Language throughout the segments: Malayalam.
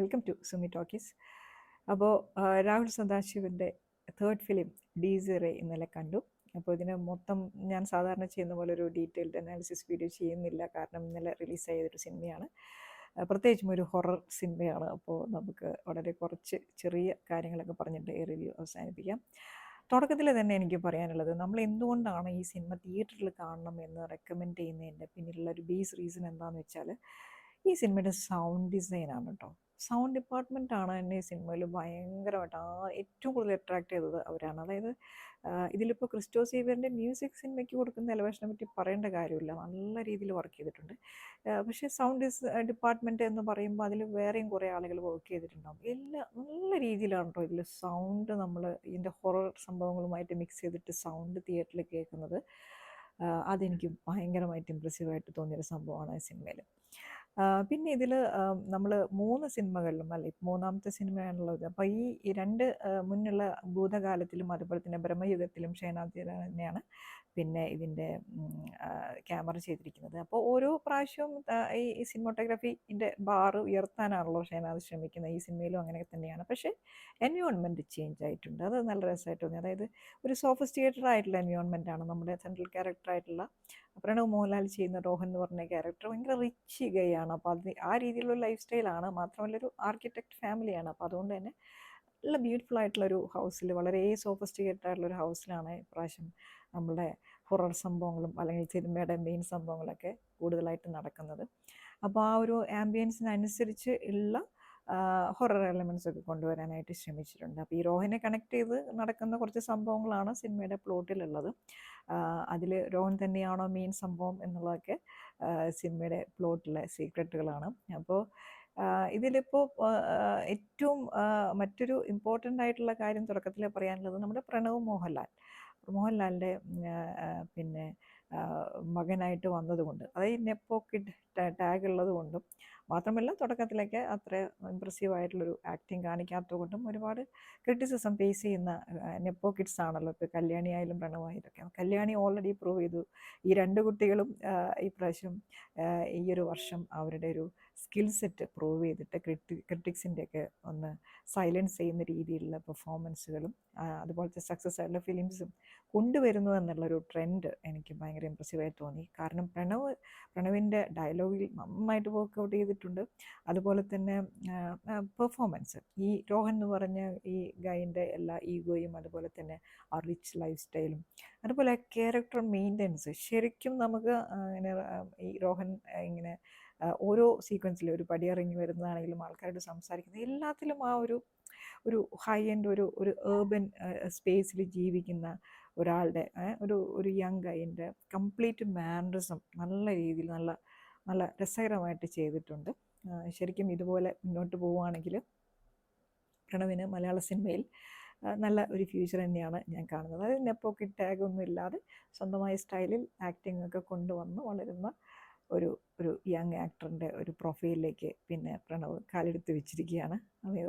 Welcome to Sumi talkies. അപ്പോൾ രാഹുൽ സദാശിവൻ്റെ തേർഡ് ഫിലിം ഡീസറെ ഇന്നലെ കണ്ടു. അപ്പോൾ ഇതിന് മൊത്തം ഞാൻ സാധാരണ ചെയ്യുന്ന പോലെ ഒരു ഡീറ്റെയിൽഡ് അനാലിസിസ് വീഡിയോ ചെയ്യുന്നില്ല, കാരണം ഇന്നലെ റിലീസ് ചെയ്തൊരു സിനിമയാണ്, പ്രത്യേകിച്ചും ഒരു ഹൊറർ സിനിമയാണ്. അപ്പോൾ നമുക്ക് വളരെ കുറച്ച് ചെറിയ കാര്യങ്ങളൊക്കെ പറഞ്ഞിട്ട് ഈ റിവ്യൂ അവസാനിപ്പിക്കാം. തുടക്കത്തിൽ തന്നെ എനിക്ക് പറയാനുള്ളത്, നമ്മൾ എന്തുകൊണ്ടാണ് ഈ സിനിമ തിയേറ്ററിൽ കാണണം എന്ന് റെക്കമെൻഡ് ചെയ്യുന്നതിൻ്റെ പിന്നിലുള്ള ഒരു ബേസ് റീസൺ എന്താണെന്ന് വെച്ചാൽ, ഈ സിനിമയുടെ സൗണ്ട് ഡിസൈനാണ് കേട്ടോ. സൗണ്ട് ഡിപ്പാർട്ട്മെൻറ്റാണ് എന്നെ ഈ സിനിമയിൽ ഭയങ്കരമായിട്ട് ഏറ്റവും കൂടുതൽ അട്രാക്ട് ചെയ്തത് അവരാണ്. അതായത് ഇതിലിപ്പോൾ ക്രിസ്റ്റോ സേവിയറിൻ്റെ മ്യൂസിക് സിനിമയ്ക്ക് കൊടുക്കുന്ന എലവേഷനെ പറ്റി പറയേണ്ട കാര്യമില്ല, നല്ല രീതിയിൽ വർക്ക് ചെയ്തിട്ടുണ്ട്. പക്ഷേ സൗണ്ട് ഡിപ്പാർട്ട്മെൻറ്റ് എന്ന് പറയുമ്പോൾ അതിൽ വേറെയും കുറേ ആളുകൾ വർക്ക് ചെയ്തിട്ടുണ്ടാകും. എല്ലാം നല്ല രീതിയിലാണ് കേട്ടോ ഇതിൽ സൗണ്ട്, നമ്മൾ ഇതിൻ്റെ ഹൊറർ സംഭവങ്ങളുമായിട്ട് മിക്സ് ചെയ്തിട്ട് സൗണ്ട് തിയേറ്ററിൽ കേൾക്കുന്നത്. അതെനിക്ക് ഭയങ്കരമായിട്ട് ഇമ്പ്രസീവായിട്ട് തോന്നിയൊരു സംഭവമാണ് ഈ സിനിമയിൽ. പിന്നെ ഇതിൽ നമ്മൾ 3 സിനിമകളിലും, അല്ലെ മൂന്നാമത്തെ സിനിമയാണുള്ളത്. അപ്പോൾ ഈ രണ്ട് മുന്നുള്ള ഭൂതകാലത്തിലും അതുപോലെ തന്നെ ബ്രഹ്മയുഗത്തിലും ഷഹനാദ് തന്നെയാണ് പിന്നെ ഇതിൻ്റെ ക്യാമറ ചെയ്തിരിക്കുന്നത്. അപ്പോൾ ഓരോ പ്രാവശ്യവും ഈ സിനിമോട്ടോഗ്രാഫിൻ്റെ ബാർ ഉയർത്താനാണല്ലോ ഷഹനാദ് ശ്രമിക്കുന്നത്. ഈ സിനിമയിലും അങ്ങനെ തന്നെയാണ്. പക്ഷേ എൻവയോൺമെൻറ്റ് ചേഞ്ച് ആയിട്ടുണ്ട്, അത് നല്ല രസമായിട്ട് തോന്നി. അതായത് ഒരു സോഫിസ്റ്റിക്കേറ്റഡ് ആയിട്ടുള്ള എൻവയോൺമെൻറ്റാണ്. നമ്മുടെ സെൻട്രൽ ക്യാരക്ടറായിട്ടുള്ള പ്രണവ് മോഹൻലാൽ ചെയ്യുന്ന റോഹൻ എന്ന് പറഞ്ഞ ക്യാരക്ടർ ഭയങ്കര റിച്ച് ഗൈയാണ്. അപ്പോൾ അത് ആ രീതിയിലുള്ള ലൈഫ് സ്റ്റൈലാണ്. മാത്രമല്ല ഒരു ആർക്കിടെക്ട് ഫാമിലിയാണ്. അപ്പോൾ അതുകൊണ്ട് തന്നെ നല്ല ബ്യൂട്ടിഫുൾ ആയിട്ടുള്ളൊരു ഹൗസിൽ, വളരെ സോഫിസ്റ്റിക്കേറ്റഡ് ആയിട്ടുള്ളൊരു ഹൗസിലാണ് ഇപ്രാവശ്യം നമ്മളുടെ ഹൊറർ സംഭവങ്ങളും അല്ലെങ്കിൽ സിനിമയുടെ മെയിൻ സംഭവങ്ങളൊക്കെ കൂടുതലായിട്ട് നടക്കുന്നത്. അപ്പോൾ ആ ഒരു ആംബിയൻസിനനുസരിച്ച് ഉള്ള ഹൊറർ എലമെൻറ്റ്സ് ഒക്കെ കൊണ്ടുവരാനായിട്ട് ശ്രമിച്ചിട്ടുണ്ട്. അപ്പോൾ ഈ റോഹനെ കണക്ട് ചെയ്ത് നടക്കുന്ന കുറച്ച് സംഭവങ്ങളാണ് സിനിമയുടെ പ്ലോട്ടിലുള്ളത്. അതിൽ രോഹൻ തന്നെയാണോ മെയിൻ സംഭവം എന്നുള്ളതൊക്കെ സിനിമയുടെ പ്ലോട്ടിലെ സീക്രട്ടുകളാണ്. അപ്പോൾ ഇതിലിപ്പോൾ ഏറ്റവും മറ്റൊരു ഇമ്പോർട്ടൻ്റ് ആയിട്ടുള്ള കാര്യം തുടക്കത്തിൽ പറയാനുള്ളത്, നമ്മുടെ പ്രണവ് മോഹൻലാലിൻ്റെ പിന്നെ മകനായിട്ട് വന്നതുകൊണ്ട്, അതായത് നെപ്പോ കിഡ് ടാഗ് ഉള്ളത് കൊണ്ടും, മാത്രമല്ല തുടക്കത്തിലൊക്കെ അത്ര ഇമ്പ്രസീവായിട്ടുള്ളൊരു ആക്ടിങ് കാണിക്കാത്തത് കൊണ്ടും ഒരുപാട് ക്രിറ്റിസിസം ഫേസ് ചെയ്യുന്ന നെപ്പോ കിഡ്സ് ആണല്ലോ ഇപ്പോൾ കല്യാണി ആയാലും പ്രണവായാലൊക്കെ. കല്യാണി ഓൾറെഡി പ്രൂവ് ചെയ്തു. ഈ രണ്ട് കുട്ടികളും ഈ പ്രാവശ്യം ഈ ഒരു വർഷം അവരുടെ ഒരു സ്കിൽ സെറ്റ് പ്രൂവ് ചെയ്തിട്ട് ക്രിട്ടിക്സിൻ്റെയൊക്കെ ഒന്ന് സൈലൻസ് ചെയ്യുന്ന രീതിയിലുള്ള പെർഫോമൻസുകളും അതുപോലത്തെ സക്സസ് ആയിട്ടുള്ള ഫിലിംസും കൊണ്ടുവരുന്നു എന്നുള്ളൊരു ട്രെൻഡ് എനിക്ക് ഭയങ്കര ഇമ്പ്രസീവായി തോന്നി. കാരണം പ്രണവിൻ്റെ ഡയലോഗിൽ നന്നായിട്ട് വർക്കൗട്ട് ചെയ്തിട്ടുണ്ട്. അതുപോലെ തന്നെ പെർഫോമൻസ്, ഈ രോഹൻ എന്ന് പറഞ്ഞ ഈ ഗൈൻ്റെ എല്ലാ ഈഗോയും അതുപോലെ തന്നെ ആ റിച്ച് ലൈഫ് സ്റ്റൈലും അതുപോലെ ക്യാരക്ടർ മെയിൻ്റനൻസ് ശരിക്കും നമുക്ക് ഇങ്ങനെ ഈ രോഹൻ ഇങ്ങനെ ഓരോ സീക്വൻസിലും ഒരു പടിയിറങ്ങി വരുന്നതാണെങ്കിലും ആൾക്കാരോട് സംസാരിക്കുന്നത് എല്ലാത്തിലും ആ ഒരു ഹൈ എൻഡ് ഒരു ഏർബൻ സ്പേസിൽ ജീവിക്കുന്ന ഒരാളുടെ ഒരു യങ് ഗൈൻ്റെ കംപ്ലീറ്റ് മാനറിസം നല്ല രീതിയിൽ നല്ല രസകരമായിട്ട് ചെയ്തിട്ടുണ്ട്. ശരിക്കും ഇതുപോലെ മുന്നോട്ട് പോവുകയാണെങ്കിൽ പ്രണവിന് മലയാള സിനിമയിൽ നല്ല ഒരു ഫ്യൂച്ചർ തന്നെയാണ് ഞാൻ കാണുന്നത്. അതായത് നെപ്പോ കിഡ് ടാഗ് ഒന്നും ഇല്ലാതെ സ്വന്തമായ സ്റ്റൈലിൽ ആക്ടിംഗ് ഒക്കെ കൊണ്ടുവന്ന് വളരുന്ന ഒരു യങ് ആക്ടറിൻ്റെ ഒരു പ്രൊഫൈലിലേക്ക് പിന്നെ പ്രണവ് കാലെടുത്ത് വെച്ചിരിക്കുകയാണ്.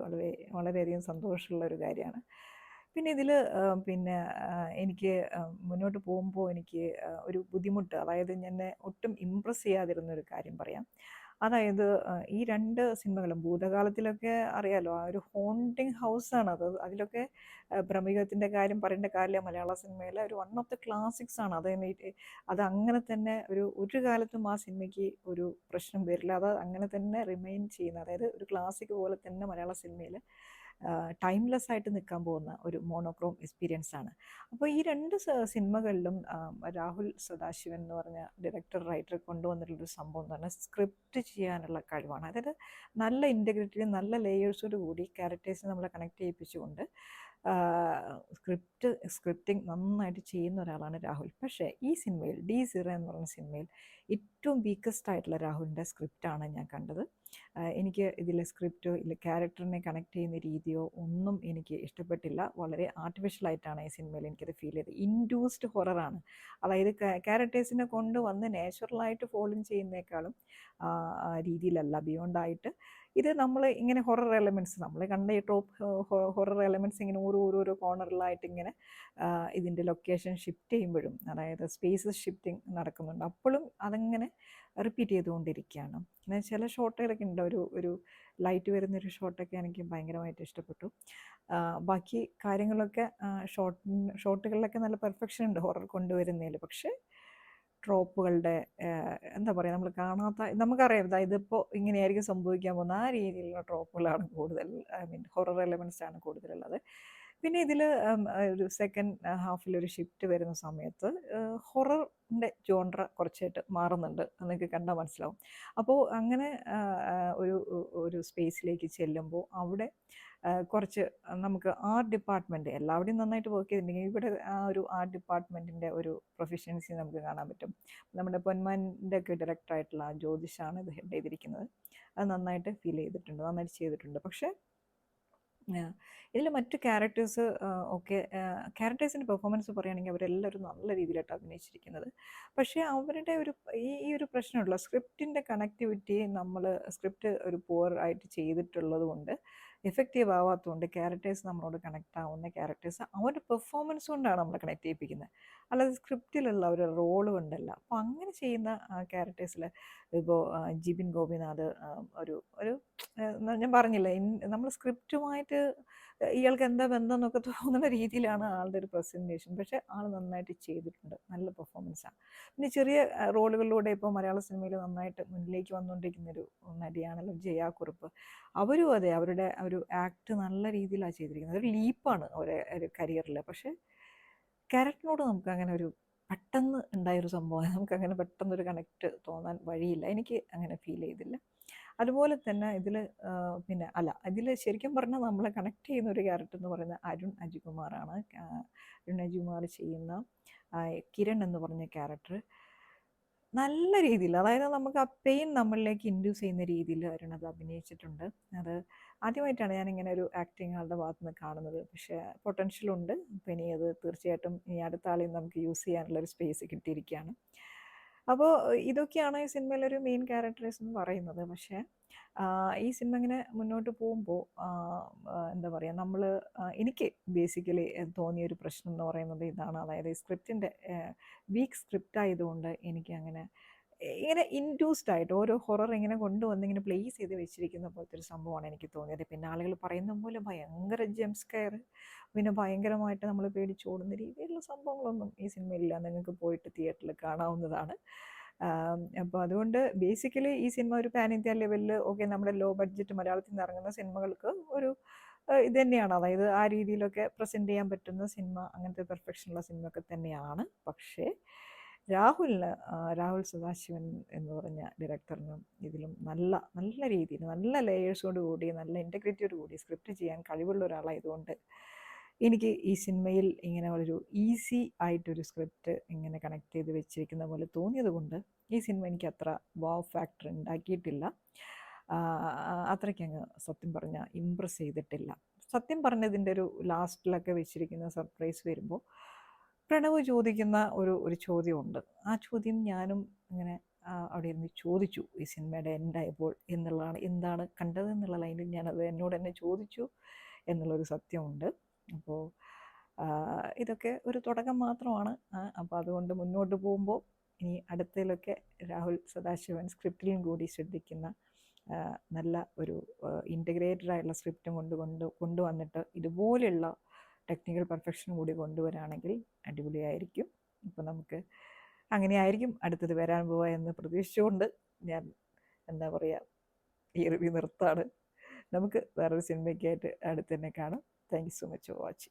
അത് വളരെയധികം സന്തോഷമുള്ള ഒരു കാര്യമാണ്. പിന്നെ ഇതിൽ പിന്നെ എനിക്ക് മുന്നോട്ട് പോകുമ്പോൾ എനിക്ക് ഒരു ബുദ്ധിമുട്ട്, അതായത് എന്നെ ഒട്ടും ഇമ്പ്രസ് ചെയ്യാതിരുന്നൊരു കാര്യം പറയാം. അതായത് ഈ രണ്ട് സിനിമകളും ഭൂതകാലത്തിലൊക്കെ അറിയാലോ, ആ ഒരു ഹോണ്ടിങ് ഹൗസാണ് അതിലൊക്കെ ബ്രഹ്മയുഗത്തിൻ്റെ കാര്യം പറയേണ്ട കാര്യമില്ല. മലയാള സിനിമയിലെ ഒരു വൺ ഓഫ് ദ ക്ലാസിക്സ് ആണ് അത് അങ്ങനെ തന്നെ ഒരു കാലത്തും ആ സിനിമയ്ക്ക് ഒരു പ്രശ്നം വരില്ല. അത് അങ്ങനെ തന്നെ റിമെയിൻ ചെയ്യുന്ന, അതായത് ഒരു ക്ലാസിക് പോലെ തന്നെ മലയാള സിനിമയിൽ ടൈംലെസ് ആയിട്ട് നിൽക്കാൻ പോകുന്ന ഒരു മോണോക്രോം എക്സ്പീരിയൻസ് ആണ്. അപ്പോൾ ഈ രണ്ട് സിനിമകളിലും രാഹുൽ സദാശിവൻ എന്ന് പറഞ്ഞ ഡയറക്ടർ റൈറ്റർ കൊണ്ടുവന്നിട്ടുള്ളൊരു സംഭവം എന്ന് പറഞ്ഞാൽ സ്ക്രിപ്റ്റ് ചെയ്യാനുള്ള കഴിവാണ്. അതായത് നല്ല ഇൻറ്റഗ്രിറ്റിയും നല്ല ലേയേഴ്സോട് കൂടി ക്യാരക്ടേഴ്സിനെ നമ്മളെ കണക്ട് ചെയ്യിപ്പിച്ചുകൊണ്ട് സ്ക്രിപ്റ്റിംഗ് നന്നായിട്ട് ചെയ്യുന്ന ഒരാളാണ് രാഹുൽ. പക്ഷേ ഈ സിനിമയിൽ ഡീസറ എന്ന് പറഞ്ഞ സിനിമയിൽ ഏറ്റവും വീക്കസ്റ്റ് ആയിട്ടുള്ള രാഹുലിൻ്റെ സ്ക്രിപ്റ്റാണ് ഞാൻ കണ്ടത്. എനിക്ക് ഇതിലെ സ്ക്രിപ്റ്റോ ഇല്ല ക്യാരക്ടറിനെ കണക്ട് ചെയ്യുന്ന രീതിയോ ഒന്നും എനിക്ക് ഇഷ്ടപ്പെട്ടില്ല. വളരെ ആർട്ടിഫിഷ്യലായിട്ടാണ് ഈ സിനിമയിൽ എനിക്കത് ഫീൽ ചെയ്തത്. ഇൻഡ്യൂസ്ഡ് ഹൊററാണ്. അതായത് ക്യാരക്ടേഴ്സിനെ കൊണ്ട് വന്ന് നാച്ചുറലായിട്ട് ഫോളോ ചെയ്യുന്നേക്കാളും രീതിയിലല്ല, ബിയോണ്ടായിട്ട് ഇത് നമ്മൾ ഇങ്ങനെ ഹൊറർ എലമെൻറ്റ്സ് നമ്മൾ കണ്ട ഈ ടോപ്പ് ഹൊറർ എലമെൻറ്റ്സ് ഇങ്ങനെ ഓരോരോ കോർണറിലായിട്ട് ഇങ്ങനെ ഇതിൻ്റെ ലൊക്കേഷൻ ഷിഫ്റ്റ് ചെയ്യുമ്പോഴും, അതായത് സ്പേസസ് ഷിഫ്റ്റിംഗ് നടക്കുന്നുണ്ട്, അപ്പോഴും അതങ്ങനെ റിപ്പീറ്റ് ചെയ്തുകൊണ്ടിരിക്കുകയാണ്. പിന്നെ ചില ഷോട്ടുകളൊക്കെ ഉണ്ട്, ഒരു ഒരു ലൈറ്റ് വരുന്നൊരു ഷോട്ടൊക്കെ എനിക്ക് ഭയങ്കരമായിട്ട് ഇഷ്ടപ്പെട്ടു. ബാക്കി കാര്യങ്ങളൊക്കെ ഷോട്ടുകളിലൊക്കെ നല്ല പെർഫെക്ഷൻ ഉണ്ട് ഹൊറർ കൊണ്ടുവരുന്നതിൽ. പക്ഷേ ട്രോപ്പുകളുടെ എന്താ പറയുക, നമ്മൾ കാണാത്ത, നമുക്കറിയാം ഇതിപ്പോൾ ഇങ്ങനെയായിരിക്കും സംഭവിക്കാൻ പോകുന്ന ആ രീതിയിലുള്ള ട്രോപ്പുകളാണ് കൂടുതൽ, ഐ മീൻ ഹൊറർ എലമെൻറ്റ്സ് ആണ് കൂടുതലുള്ളത്. പിന്നെ ഇതിൽ ഒരു സെക്കൻഡ് ഹാഫിലൊരു ഷിഫ്റ്റ് വരുന്ന സമയത്ത് ഹൊററിൻ്റെ ജോൺറ കുറച്ചായിട്ട് മാറുന്നുണ്ട്, നിങ്ങൾക്ക് കണ്ടാൽ മനസ്സിലാവും. അപ്പോൾ അങ്ങനെ ഒരു ഒരു സ്പേസിലേക്ക് ചെല്ലുമ്പോൾ അവിടെ കുറച്ച് നമുക്ക് ആർട്ട് ഡിപ്പാർട്ട്മെൻറ്റ് എല്ലാവരുടെയും നന്നായിട്ട് വർക്ക് ചെയ്തിട്ടുണ്ടെങ്കിൽ ഇവിടെ ആ ഒരു ആർട്ട് ഡിപ്പാർട്ട്മെൻറ്റിൻ്റെ ഒരു പ്രൊഫഷൻസി നമുക്ക് കാണാൻ പറ്റും. നമ്മുടെ പൊന്മാൻ്റെ ഒക്കെ ഡയറക്ടറായിട്ടുള്ള ജ്യോതിഷാണ് ഇത് ഹെഡ് ചെയ്തിരിക്കുന്നത്. അത് നന്നായിട്ട് ഫീൽ ചെയ്തിട്ടുണ്ട്, നന്നായിട്ട് ചെയ്തിട്ടുണ്ട്. പക്ഷേ ഇതിൽ മറ്റ് ക്യാരക്ടേഴ്സ് ഒക്കെ ക്യാരക്ടേഴ്സിൻ്റെ പെർഫോമൻസ് പറയുകയാണെങ്കിൽ അവരെല്ലാവരും നല്ല രീതിയിലായിട്ട് അഭിനയിച്ചിരിക്കുന്നത്. പക്ഷേ അവരുടെ ഒരു ഈ ഒരു പ്രശ്നമുള്ള സ്ക്രിപ്റ്റിൻ്റെ കണക്ടിവിറ്റി, നമ്മൾ സ്ക്രിപ്റ്റ് ഒരു പുവർ ആയിട്ട് ചെയ്തിട്ടുള്ളത് കൊണ്ട്, എഫക്റ്റീവ് ആവാത്തതുകൊണ്ട് ക്യാരക്ടേഴ്സ് നമ്മളോട് കണക്ട് ആവുന്ന ക്യാരക്ടേഴ്സ് അവരുടെ പെർഫോമൻസ് കൊണ്ടാണ് നമ്മൾ കണക്ട് ചെയ്യിപ്പിക്കുന്നത്, അല്ലാതെ സ്ക്രിപ്റ്റിലുള്ള ഒരു റോള് കൊണ്ടല്ല. അപ്പോൾ അങ്ങനെ ചെയ്യുന്ന ക്യാരക്ടേഴ്സിൽ ഇപ്പോൾ ജിബിൻ ഗോപിനാഥ് ഒരു ഒരു ഞാൻ പറഞ്ഞില്ലേ, നമ്മൾ സ്ക്രിപ്റ്റുമായിട്ട് ഇയാൾക്ക് എന്താ ബന്ധം എന്നൊക്കെ തോന്നുന്ന രീതിയിലാണ് ആളുടെ ഒരു പ്രസൻറ്റേഷൻ. പക്ഷേ ആൾ നന്നായിട്ട് ചെയ്തിട്ടുണ്ട്, നല്ല പെർഫോമൻസാണ്. പിന്നെ ചെറിയ റോളുകളിലൂടെ ഇപ്പോൾ മലയാള സിനിമയിൽ നന്നായിട്ട് മുന്നിലേക്ക് വന്നുകൊണ്ടിരിക്കുന്നൊരു നടിയാണല്ലോ ജയ കുറുപ്പ്. അവരും അതെ, അവരുടെ ഒരു ആക്ട് നല്ല രീതിയിലാണ് ചെയ്തിരിക്കുന്നത്. ഒരു ലീപ്പാണ് ഒരു കരിയറിൽ. പക്ഷേ ക്യാരക്ടറിനോട് നമുക്ക് അങ്ങനെ ഒരു പെട്ടെന്ന് ഉണ്ടായൊരു സംഭവം, നമുക്കങ്ങനെ പെട്ടെന്നൊരു കണക്റ്റ് തോന്നാൻ വഴിയില്ല, എനിക്ക് അങ്ങനെ ഫീൽ ചെയ്തില്ല. അതുപോലെ തന്നെ ഇതിൽ പിന്നെ ഇതിൽ ശരിക്കും പറഞ്ഞാൽ നമ്മളെ കണക്ട് ചെയ്യുന്ന ഒരു ക്യാരക്ടർ എന്ന് പറയുന്നത് അരുൺ അജികുമാറാണ്. അരുൺ അജികുമാർ ചെയ്യുന്ന കിരൺ എന്ന് പറഞ്ഞ ക്യാരക്ടർ നല്ല രീതിയിൽ, അതായത് നമുക്ക് ആ പെയിൻ നമ്മളിലേക്ക് ഇൻഡ്യൂസ് ചെയ്യുന്ന രീതിയിൽ അരുൺ അത് അഭിനയിച്ചിട്ടുണ്ട്. അത് ആദ്യമായിട്ടാണ് ഞാനിങ്ങനെ ഒരു ആക്ടിങ് ആളുടെ ഭാഗത്ത് നിന്ന് കാണുന്നത്. പക്ഷേ പൊട്ടൻഷ്യലുണ്ട്. അപ്പോൾ ഇനി അത് തീർച്ചയായിട്ടും ഇനി അടുത്ത ആളെയും നമുക്ക് യൂസ് ചെയ്യാനുള്ളൊരു സ്പേസ് കിട്ടിയിരിക്കുകയാണ്. അപ്പോൾ ഇതൊക്കെയാണ് ഈ സിനിമയിലൊരു മെയിൻ ക്യാരക്ടേഴ്സ് എന്ന് പറയുന്നത്. പക്ഷേ ഈ സിനിമ ഇങ്ങനെ മുന്നോട്ട് പോകുമ്പോൾ എന്താ പറയുക, നമ്മൾ എനിക്ക് ബേസിക്കലി തോന്നിയൊരു പ്രശ്നം എന്ന് പറയുന്നത് ഇതാണ്. അതായത് ഈ സ്ക്രിപ്റ്റിൻ്റെ വീക്ക് സ്ക്രിപ്റ്റ് ആയതുകൊണ്ട് എനിക്ക് അങ്ങനെ ഇങ്ങനെ ഇൻഡ്യൂസ്ഡ് ആയിട്ട് ഓരോ ഹൊറർ ഇങ്ങനെ കൊണ്ടുവന്ന് ഇങ്ങനെ പ്ലേസ് ചെയ്ത് വെച്ചിരിക്കുന്ന പോലത്തെ ഒരു സംഭവമാണ് എനിക്ക് തോന്നിയത്. പിന്നെ ആളുകൾ പറയുന്ന പോലെ ഭയങ്കര ജംസ്കെയർ, പിന്നെ ഭയങ്കരമായിട്ട് നമ്മൾ പേടിച്ചോടുന്ന രീതിയിലുള്ള സംഭവങ്ങളൊന്നും ഈ സിനിമയിലില്ല. നിങ്ങൾക്ക് പോയിട്ട് തിയേറ്ററിൽ കാണാവുന്നതാണ്. അപ്പോൾ അതുകൊണ്ട് ബേസിക്കലി ഈ സിനിമ ഒരു പാൻ ഇന്ത്യ ലെവലിൽ, ഓക്കെ, നമ്മുടെ ലോ ബഡ്ജറ്റ് മലയാളത്തിൽ നിന്ന് ഇറങ്ങുന്ന സിനിമകൾക്ക് ഒരു ഇത് തന്നെയാണ്. അതായത് ആ രീതിയിലൊക്കെ പ്രസൻറ്റ് ചെയ്യാൻ പറ്റുന്ന സിനിമ, അങ്ങനത്തെ പെർഫെക്ഷനുള്ള സിനിമയൊക്കെ തന്നെയാണ്. പക്ഷേ രാഹുൽ സദാശിവൻ എന്ന് പറഞ്ഞ ഡയറക്ടറിനും ഇതിലും നല്ല നല്ല രീതിയിൽ, നല്ല ലേയേഴ്സോട് കൂടി, നല്ല ഇൻറ്റഗ്രിറ്റിയോട് കൂടി സ്ക്രിപ്റ്റ് ചെയ്യാൻ കഴിവുള്ള ഒരാളായതുകൊണ്ട് എനിക്ക് ഈ സിനിമയിൽ ഇങ്ങനെ ഒരു ഈസി ആയിട്ടൊരു സ്ക്രിപ്റ്റ് ഇങ്ങനെ കണക്ട് ചെയ്ത് വെച്ചിരിക്കുന്ന പോലെ തോന്നിയത് കൊണ്ട് ഈ സിനിമ എനിക്ക് അത്ര വാവ് ഫാക്ടർ ഉണ്ടാക്കിയിട്ടില്ല. അത്രയ്ക്കങ്ങ് സത്യം പറഞ്ഞാൽ ഇമ്പ്രസ് ചെയ്തിട്ടില്ല. സത്യം പറഞ്ഞതിൻ്റെ ഒരു ലാസ്റ്റിലൊക്കെ വെച്ചിരിക്കുന്ന സർപ്രൈസ് വരുമ്പോൾ പ്രണവ് ചോദിക്കുന്ന ഒരു ചോദ്യമുണ്ട്. ആ ചോദ്യം ഞാനും ഇങ്ങനെ അവിടെ ഇരുന്ന് ചോദിച്ചു ഈ സിനിമയുടെ എൻഡായപ്പോൾ എന്നുള്ളതാണ്. എന്താണ് കണ്ടത് എന്നുള്ള ലൈനിൽ ഞാനത് എന്നോട് തന്നെ ചോദിച്ചു എന്നുള്ളൊരു സത്യമുണ്ട്. അപ്പോൾ ഇതൊക്കെ ഒരു തുടക്കം മാത്രമാണ്. അപ്പോൾ അതുകൊണ്ട് മുന്നോട്ട് പോകുമ്പോൾ ഇനി അടുത്തതിലൊക്കെ രാഹുൽ സദാശിവൻ സ്ക്രിപ്റ്റിലും കൂടി ശ്രദ്ധിക്കുന്ന നല്ല ഒരു ഇൻറ്റഗ്രേറ്റഡ് ആയിട്ടുള്ള സ്ക്രിപ്റ്റും കൊണ്ടുവന്നിട്ട് ഇതുപോലെയുള്ള ടെക്നിക്കൽ പെർഫെക്ഷൻ കൂടി കൊണ്ടുവരാണെങ്കിൽ അടിപൊളിയായിരിക്കും. അപ്പോൾ നമുക്ക് അങ്ങനെയായിരിക്കും അടുത്തത് വരാൻ പോവുക എന്ന് പ്രതീക്ഷിച്ചുകൊണ്ട് ഞാൻ എന്താ പറയുക, ഈ റിവ്യൂ നിർത്താണ്. നമുക്ക് വേറൊരു സിനിമയ്ക്കായിട്ട് അടുത്ത് തന്നെ കാണാം. Thank you so much for watching.